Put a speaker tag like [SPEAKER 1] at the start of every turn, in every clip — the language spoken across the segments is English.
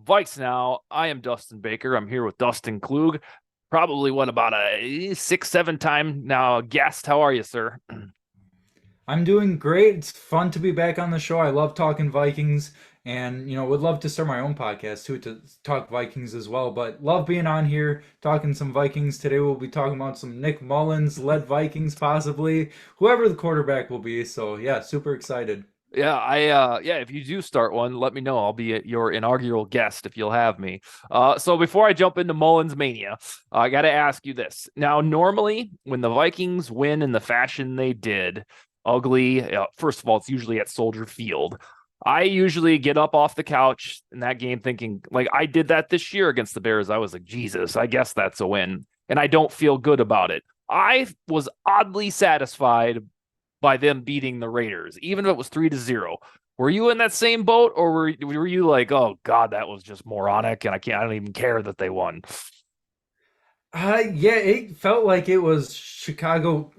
[SPEAKER 1] VikesNow. I am Dustin Baker. I'm here with Dustin Klug. Probably about a 6, 7 time now guest. How are you, sir?
[SPEAKER 2] I'm doing great. It's fun to be back on the show. I love talking Vikings and would love to start my own podcast too to talk Vikings as well. But love being on here talking some Vikings. Today we'll be talking about some Nick Mullens led Vikings possibly, whoever the quarterback will be. So yeah, super excited.
[SPEAKER 1] Yeah, if you do start one, let me know. I'll be your inaugural guest if you'll have me. So before I jump into Mullins Mania, I got to ask you this. Now, normally when the Vikings win in the fashion they did, ugly, first of all, it's usually at Soldier Field. I usually get up off the couch in that game thinking, like, I did that this year against the Bears. I was like, Jesus, I guess that's a win. And I don't feel good about it. I was oddly satisfied by them beating the Raiders, even if it was 3-0. Were you in that same boat, or were you like, oh God, that was just moronic, and I don't even care that they won?
[SPEAKER 2] Yeah, it felt like it was Chicago,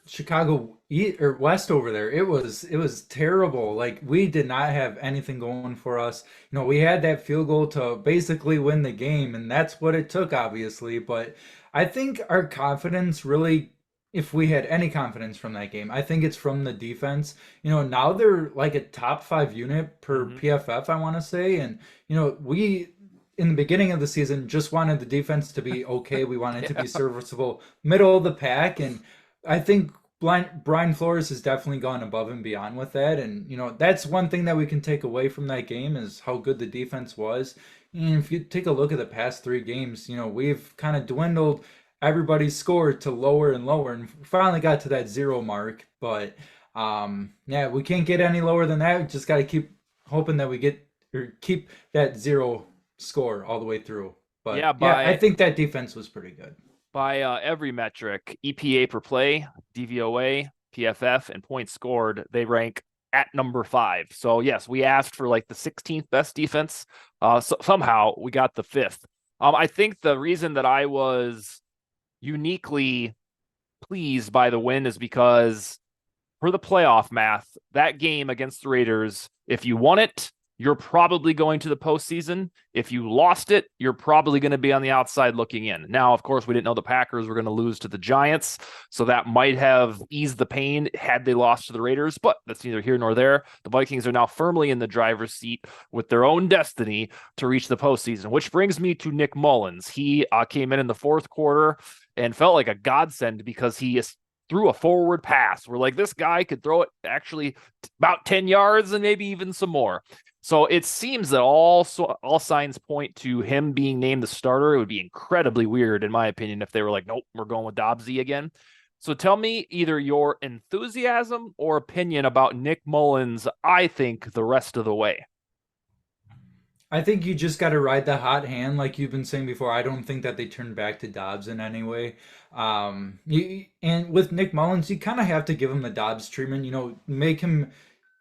[SPEAKER 2] Chicago East or West over there. It was terrible. Like we did not have anything going for us. We had that field goal to basically win the game, and that's what it took, obviously. But I think our confidence really, if we had any confidence from that game, I think it's from the defense. Now they're like a top five unit per
[SPEAKER 1] Mm-hmm.
[SPEAKER 2] PFF, I want to say, and we in the beginning of the season just wanted the defense to be okay. We wanted to be
[SPEAKER 1] Yeah.
[SPEAKER 2] serviceable, middle of the pack, and I think Brian Flores has definitely gone above and beyond with that. And that's one thing that we can take away from that game is how good the defense was. And if you take a look at the past three games, we've kind of dwindled everybody's score to lower and lower, and finally got to that zero mark. But yeah, we can't get any lower than that. We just got to keep hoping that we get or keep that zero score all the way through.
[SPEAKER 1] Yeah,
[SPEAKER 2] But yeah, I
[SPEAKER 1] by
[SPEAKER 2] think that defense was pretty good.
[SPEAKER 1] every metric, EPA per play, DVOA, PFF, and points scored, they rank at number 5. So yes, we asked for like the 16th best defense. So somehow we got the 5th. I think the reason that I was uniquely pleased by the win is because for the playoff math, that game against the Raiders, if you won it, you're probably going to the postseason. If you lost it, you're probably going to be on the outside looking in. Now, of course, we didn't know the Packers were going to lose to the Giants, so that might have eased the pain had they lost to the Raiders, but that's neither here nor there. The Vikings are now firmly in the driver's seat with their own destiny to reach the postseason, which brings me to Nick Mullens. He came in the fourth quarter and felt like a godsend because he threw a forward pass. We're like, this guy could throw it actually about 10 yards and maybe even some more. So it seems that all signs point to him being named the starter. It would be incredibly weird, in my opinion, if they were like, nope, we're going with Dobbsy again. So tell me either your enthusiasm or opinion about Nick Mullens, I think, the rest of the way.
[SPEAKER 2] I think you just got to ride the hot hand, like you've been saying before. I don't think that they turn back to Dobbs in any way. And with Nick Mullins, you kind of have to give him the Dobbs treatment. Make him.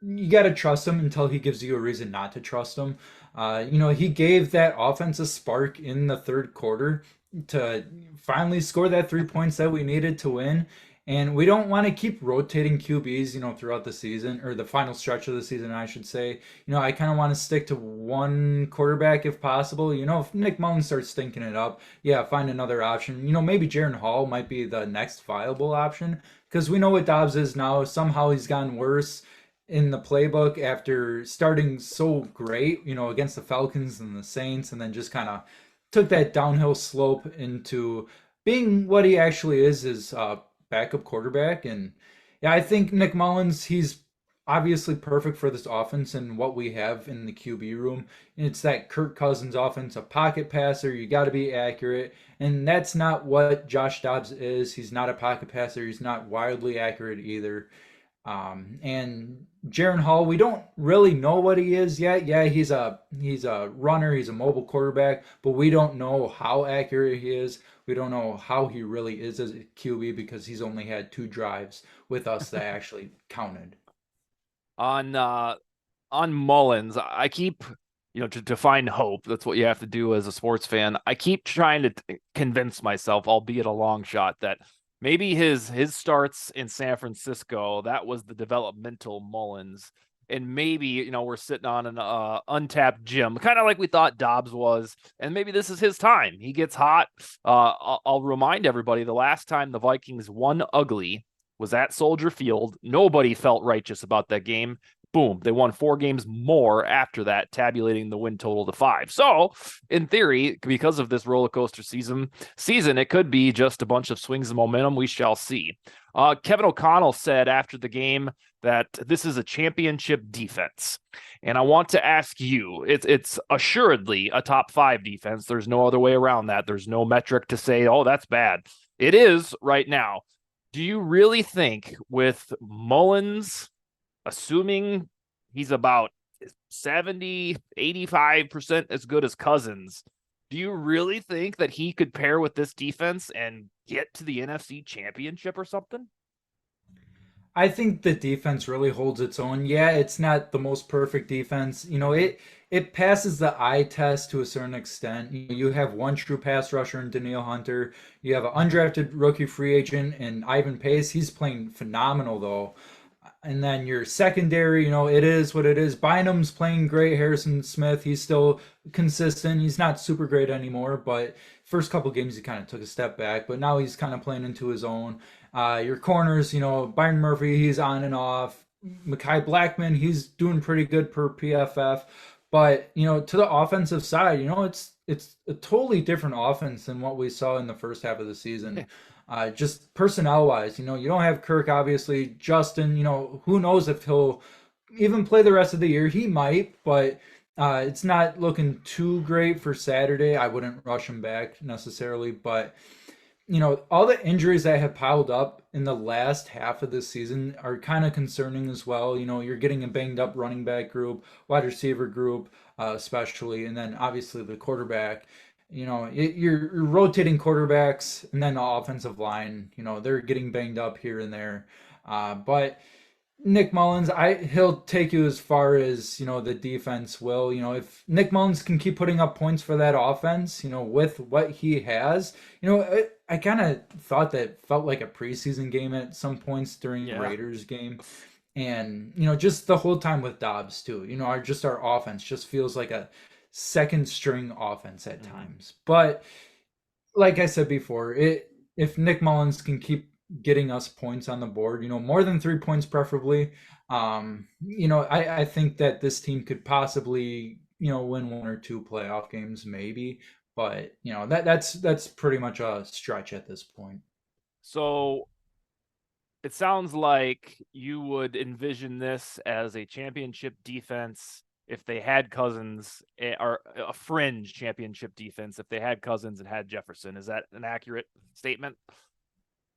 [SPEAKER 2] You got to trust him until he gives you a reason not to trust him. He gave that offense a spark in the third quarter to finally score that 3 points that we needed to win. And we don't want to keep rotating QBs, throughout the season or the final stretch of the season, I should say. I kind of want to stick to one quarterback if possible. If Nick Mullins starts stinking it up, yeah, find another option. Maybe Jaron Hall might be the next viable option because we know what Dobbs is now. Somehow he's gotten worse in the playbook after starting so great, against the Falcons and the Saints, and then just kind of took that downhill slope into being what he actually is backup quarterback. And yeah, I think Nick Mullins, he's obviously perfect for this offense and what we have in the QB room. It's that Kirk Cousins offense, a pocket passer. You got to be accurate. And that's not what Josh Dobbs is. He's not a pocket passer. He's not wildly accurate either. And Jaron Hall, we don't really know what he is yet. Yeah, he's a runner, he's a mobile quarterback, but we don't know how accurate he is. We don't know how he really is as a QB because he's only had 2 drives with us that actually counted.
[SPEAKER 1] On Mullins, I keep to find hope. That's what you have to do as a sports fan. I keep trying to convince myself, albeit a long shot, that maybe his starts in San Francisco, that was the developmental Mullins, and maybe we're sitting on an untapped gym, kind of like we thought Dobbs was, and maybe this is his time. He gets hot. I'll remind everybody the last time the Vikings won ugly was at Soldier Field. Nobody felt righteous about that game. Boom, they won 4 games more after that, tabulating the win total to 5. So, in theory, because of this roller coaster season, it could be just a bunch of swings of momentum. We shall see. Kevin O'Connell said after the game that this is a championship defense. And I want to ask you, it's assuredly a top 5 defense. There's no other way around that. There's no metric to say, oh, that's bad. It is right now. Do you really think with Mullens, assuming he's about 70, 85% as good as Cousins, do you really think that he could pair with this defense and get to the NFC Championship or something?
[SPEAKER 2] I think the defense really holds its own. Yeah, it's not the most perfect defense. It passes the eye test to a certain extent. You have one true pass rusher in Danielle Hunter. You have an undrafted rookie free agent in Ivan Pace. He's playing phenomenal though. And then your secondary, it is what it is. Bynum's playing great. Harrison Smith, he's still consistent. He's not super great anymore, but first couple games he kind of took a step back, but now he's kind of playing into his own. Your corners, Byron Murphy, he's on and off. Mekhi Blackman, he's doing pretty good per PFF. But to the offensive side, it's a totally different offense than what we saw in the first half of the season. Just personnel wise, you don't have Kirk, obviously. Justin, who knows if he'll even play the rest of the year? He might, but it's not looking too great for Saturday. I wouldn't rush him back necessarily, but all the injuries that have piled up in the last half of the season are kind of concerning as well. You're getting a banged up running back group, wide receiver group, especially, and then obviously the quarterback. You're rotating quarterbacks, and then the offensive line. They're getting banged up here and there, but Nick Mullens, he'll take you as far as the defense will. If Nick Mullens can keep putting up points for that offense, with what he has, I kind of thought that felt like a preseason game at some points during the Raiders game, and just the whole time with Dobbs too. Our offense just feels like a second string offense at times. But like I said before, if Nick Mullens can getting us points on the board, more than 3 points preferably. I think that this team could possibly, win 1 or 2 playoff games maybe, but that's pretty much a stretch at this point.
[SPEAKER 1] So it sounds like you would envision this as a championship defense if they had Cousins, or a fringe championship defense if they had Cousins and had Jefferson. Is that an accurate statement?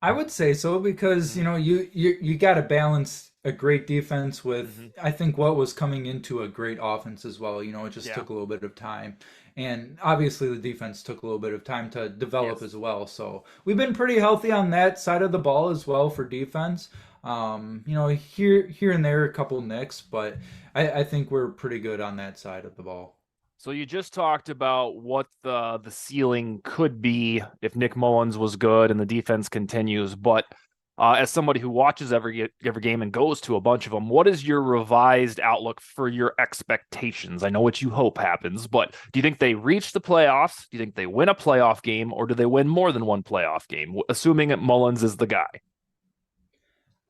[SPEAKER 2] I would say so because you got to balance a great defense with I think what was coming into a great offense as well. It just took a little bit of time, and obviously the defense took a little bit of time to develop as well. So we've been pretty healthy on that side of the ball as well for defense. Here and there a couple nicks, but I think we're pretty good on that side of the ball.
[SPEAKER 1] So you just talked about what the ceiling could be if Nick Mullens was good and the defense continues. But as somebody who watches every game and goes to a bunch of them, what is your revised outlook for your expectations? I know what you hope happens, but do you think they reach the playoffs? Do you think they win a playoff game, or do they win more than one playoff game, assuming that Mullens is the guy?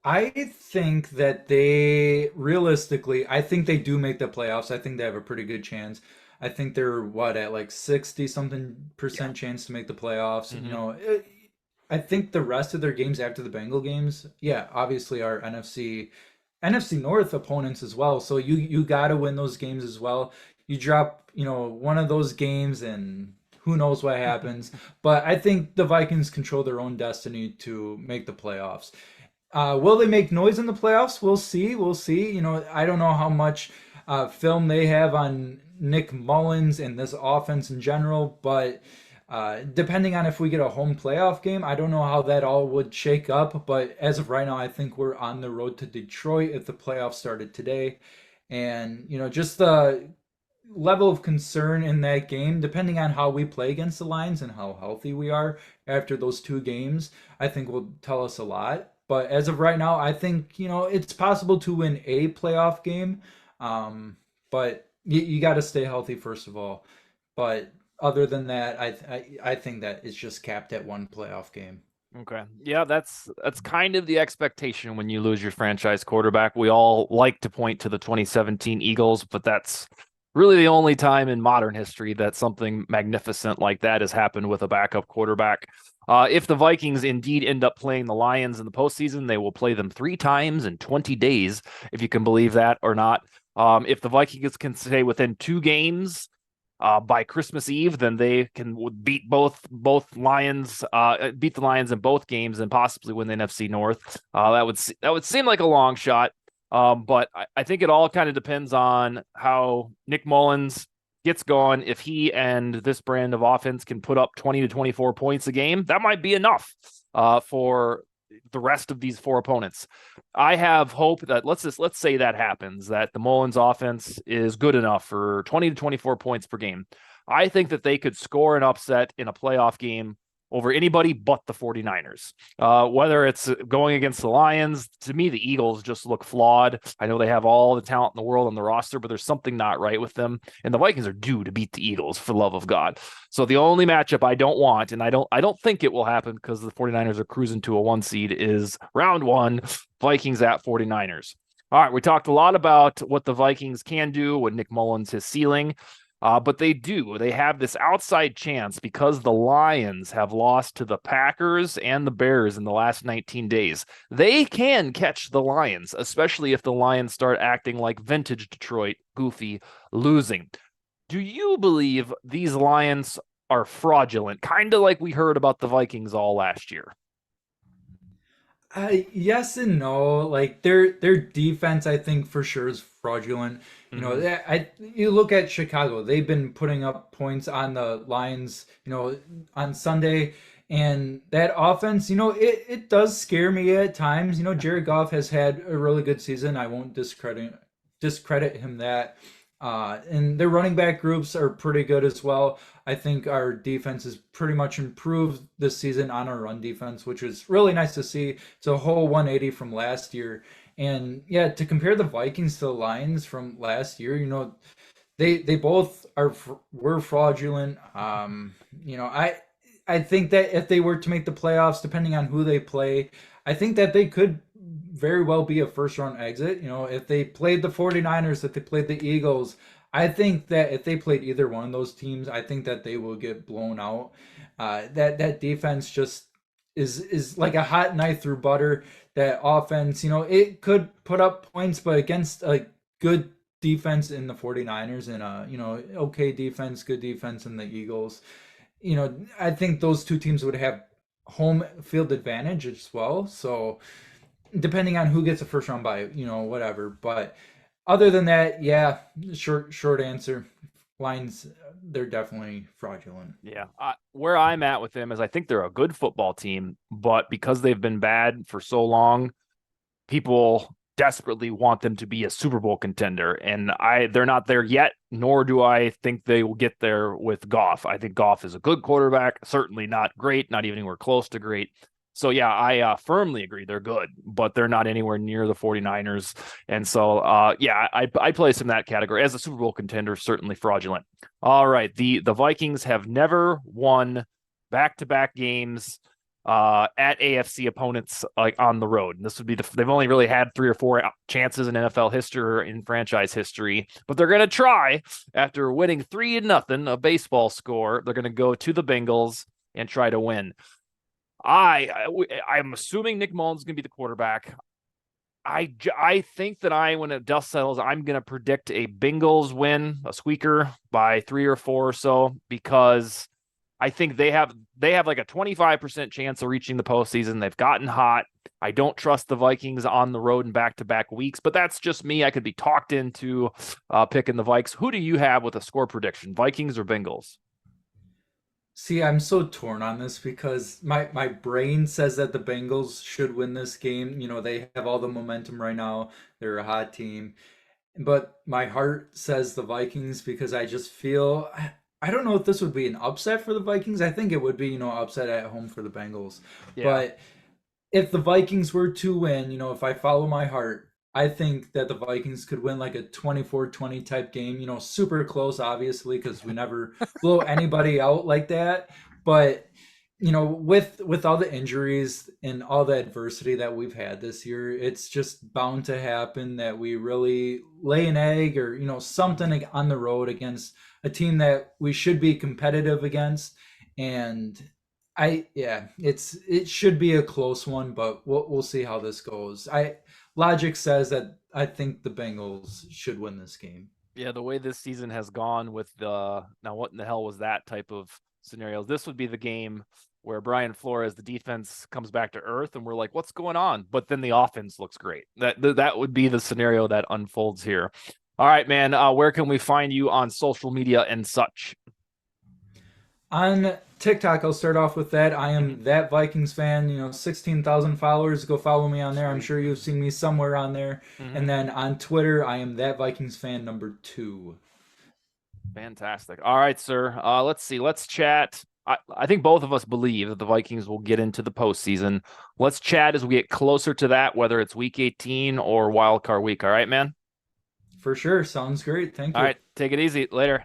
[SPEAKER 2] I think that they realistically, I think they do make the playoffs. I think they have a pretty good chance. I think they're what at like 60 something percent chance to make the playoffs. I think the rest of their games after the Bengal games, yeah, obviously are NFC North opponents as well. So you got to win those games as well. You drop, one of those games and who knows what happens. But I think the Vikings control their own destiny to make the playoffs. Will they make noise in the playoffs? We'll see. We'll see. I don't know how much film they have on Nick Mullens and this offense in general, but depending on if we get a home playoff game, I don't know how that all would shake up. But as of right now, I think we're on the road to Detroit if the playoffs started today. And, just the level of concern in that game, depending on how we play against the Lions and how healthy we are after those 2 games, I think will tell us a lot. But as of right now, I think it's possible to win a playoff game. But you got to stay healthy first of all. But other than that, I think that it's just capped at one playoff game.
[SPEAKER 1] Okay. Yeah, that's kind of the expectation when you lose your franchise quarterback. We all like to point to the 2017 Eagles, but that's really the only time in modern history that something magnificent like that has happened with a backup quarterback. If the Vikings indeed end up playing the Lions in the postseason, they will play them 3 times in 20 days, if you can believe that or not. If the Vikings can stay within 2 games by Christmas Eve, then they can beat both Lions, beat the Lions in both games, and possibly win the NFC North. That would seem like a long shot, but I think it all kind of depends on how Nick Mullens gets going. If he and this brand of offense can put up 20 to 24 points a game, that might be enough for the rest of these 4 opponents. I have hope that let's say that happens, that the Mullens offense is good enough for 20 to 24 points per game. I think that they could score an upset in a playoff game over anybody but the 49ers. Whether it's going against the Lions, to me, the Eagles just look flawed. I know they have all the talent in the world on the roster, but there's something not right with them. And the Vikings are due to beat the Eagles, for the love of God. So the only matchup I don't want, and I don't think it will happen because the 49ers are cruising to a 1 seed, is round one, Vikings at 49ers. All right, we talked a lot about what the Vikings can do, what Nick Mullens, his ceiling. But they have this outside chance because the Lions have lost to the Packers and the Bears in the last 19 days. They can catch the Lions, especially if the Lions start acting like vintage Detroit, goofy, losing. Do you believe these Lions are fraudulent, kind of like we heard about the Vikings all last year?
[SPEAKER 2] Yes and no. Like their defense, I think for sure is fraudulent.
[SPEAKER 1] Mm-hmm.
[SPEAKER 2] You look at Chicago; they've been putting up points on the Lions, on Sunday, and that offense, it does scare me at times. Jared Goff has had a really good season. I won't discredit him that. And their running back groups are pretty good as well. I think our defense has pretty much improved this season on our run defense, which is really nice to see. It's a whole 180 from last year. And yeah, to compare the Vikings to the Lions from last year, they both were fraudulent. I think that if they were to make the playoffs, depending on who they play, I think that they could very well be a first round exit. If they played the 49ers, if they played the Eagles, I think that if they played either one of those teams, I think that they will get blown out. That defense just is like a hot knife through butter. That offense, it could put up points, but against a good defense in the 49ers and okay defense, good defense in the Eagles, I think those two teams would have home field advantage as well. So depending on who gets a first round bye, whatever. But other than that, yeah, short answer. Lines, they're definitely fraudulent.
[SPEAKER 1] Yeah. Where I'm at with them is I think they're a good football team, but because they've been bad for so long, people desperately want them to be a Super Bowl contender. And they're not there yet, nor do I think they will get there with Goff. I think Goff is a good quarterback, certainly not great, not even anywhere close to great. So yeah, I firmly agree they're good, but they're not anywhere near the 49ers. And so yeah, I place them in that category as a Super Bowl contender, certainly fraudulent. All right, the Vikings have never won back-to-back games at AFC opponents like on the road. And this would be they've only really had 3 or 4 chances in NFL history or in franchise history, but they're going to try after winning 3-0, a baseball score. They're going to go to the Bengals and try to win. I'm assuming Nick Mullens is going to be the quarterback. I think that when it dust settles, I'm going to predict a Bengals win, a squeaker by 3 or 4 or so, because I think they have like a 25% chance of reaching the postseason. They've gotten hot. I don't trust the Vikings on the road in back-to-back weeks, but that's just me. I could be talked into picking the Vikes. Who do you have with a score prediction, Vikings or Bengals?
[SPEAKER 2] See, I'm so torn on this because my brain says that the Bengals should win this game. They have all the momentum right now. They're a hot team. But my heart says the Vikings because I just feel I don't know if this would be an upset for the Vikings. I think it would be, upset at home for the Bengals.
[SPEAKER 1] Yeah.
[SPEAKER 2] But if the Vikings were to win, if I follow my heart, I think that the Vikings could win like a 24-20 type game, super close, obviously, because we never blow anybody out like that. But, with all the injuries and all the adversity that we've had this year, it's just bound to happen that we really lay an egg or, something on the road against a team that we should be competitive against. And yeah, it should be a close one, but we'll see how this goes. Logic says that I think the Bengals should win this game.
[SPEAKER 1] Yeah, the way this season has gone with the now what in the hell was that type of scenarios? This would be the game where Brian Flores, the defense comes back to earth and we're like, what's going on? But then the offense looks great. That would be the scenario that unfolds here. All right, man. Where can we find you on social media and such?
[SPEAKER 2] On TikTok, I'll start off with that. I
[SPEAKER 1] Mhm.
[SPEAKER 2] am that Vikings fan. 16,000 followers. Go follow me on there. I'm
[SPEAKER 1] Sweet.
[SPEAKER 2] sure you've seen me somewhere on there.
[SPEAKER 1] Mhm.
[SPEAKER 2] And then on Twitter, I am that Vikings fan number 2.
[SPEAKER 1] Fantastic. All right, sir. Let's see. Let's chat. I think both of us believe that the Vikings will get into the postseason. Let's chat as we get closer to that, whether it's week 18 or wild card week. All right, man?
[SPEAKER 2] For sure. Sounds great. Thank
[SPEAKER 1] All
[SPEAKER 2] you.
[SPEAKER 1] right. Take it easy. Later.